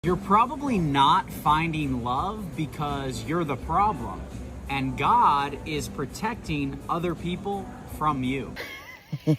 You're probably not finding love because you're the problem, and God is protecting other people from you. Why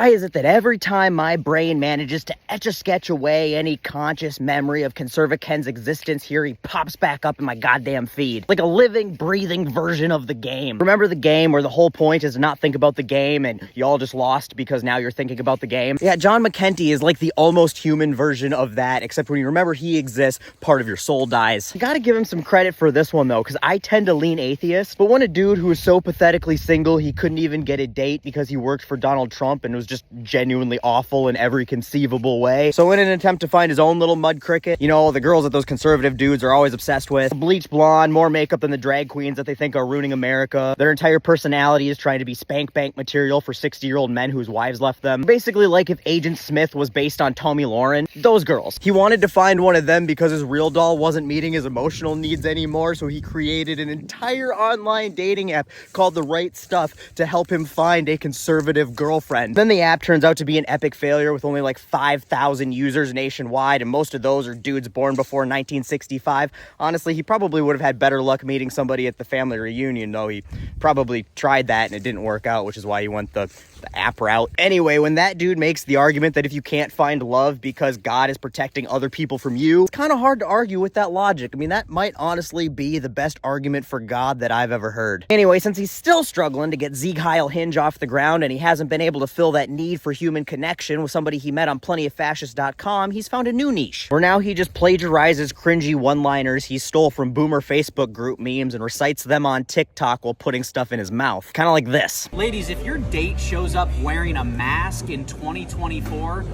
is it that every time my brain manages to etch-a-sketch away any conscious memory of Conserva Ken's existence here, he pops back up in my goddamn feed? Like a living, breathing version of the game. Remember the game where the whole point is to not think about the game and you all just lost because now you're thinking about the game? Yeah, John McEntee is like the almost human version of that, except when you remember he exists, part of your soul dies. You gotta give him some credit for this one though, because I tend to lean atheist, but when a dude who is so pathetically single he couldn't even get a date because he worked for Donald Trump and was just genuinely awful in every conceivable way. So in an attempt to find his own little mud cricket, you know, the girls that those conservative dudes are always obsessed with, bleach blonde, more makeup than the drag queens that they think are ruining America. Their entire personality is trying to be spank bank material for 60-year-old men whose wives left them. Basically like if Agent Smith was based on Tommy Lauren. Those girls. He wanted to find one of them because his real doll wasn't meeting his emotional needs anymore, so he created an entire online dating app called The Right Stuff to help him find a conservative girlfriend. Then the app turns out to be an epic failure with only like 5,000 users nationwide, and most of those are dudes born before 1965. Honestly, he probably would have had better luck meeting somebody at the family reunion, though. He probably tried that and it didn't work out, which is why he went the app route. Anyway, when that dude makes the argument that if you can't find love because God is protecting other people from you, it's kind of hard to argue with that logic. I mean, that might honestly be the best argument for God that I've ever heard. Anyway, since he's still struggling to get Sieg Heil Hinge off the ground and he hasn't been able to fill that need for human connection with somebody he met on plentyofascist.com, he's found a new niche, where now he just plagiarizes cringy one-liners he stole from boomer Facebook group memes and recites them on TikTok while putting stuff in his mouth. Kind of like this. Ladies, if your date shows up wearing a mask in 2024,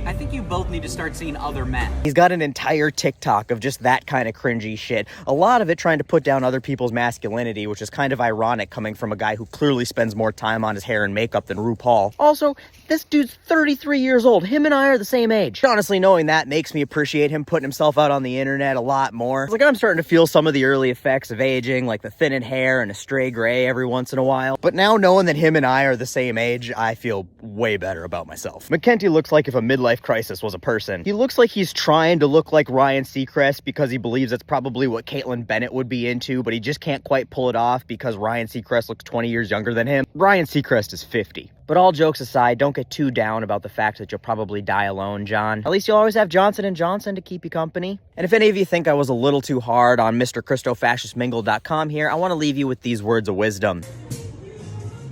I think you both need to start seeing other men. He's got an entire TikTok of just that kind of cringy shit. A lot of it trying to put down other people's masculinity, which is kind of ironic coming from a guy who clearly spends more time on his hair and makeup than RuPaul. Also, this dude's 33 years old. Him and I are the same age. Honestly, knowing that makes me appreciate him putting himself out on the internet a lot more. It's like I'm starting to feel some of the early effects of aging, like the thinning hair and a stray gray every once in a while. But now knowing that him and I are the same age, I feel way better about myself. McEntee looks like if a midlife crisis was a person. He looks like he's trying to look like Ryan Seacrest because he believes that's probably what Caitlyn Bennett would be into, but he just can't quite pull it off because Ryan Seacrest looks 20 years younger than him. Ryan Seacrest is 50. But all jokes aside, don't get too down about the fact that you'll probably die alone, John. At least you'll always have Johnson & Johnson to keep you company. And if any of you think I was a little too hard on MrChristofascistmingle.com here, I want to leave you with these words of wisdom.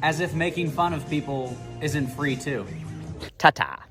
As if making fun of people isn't free too. Ta-ta.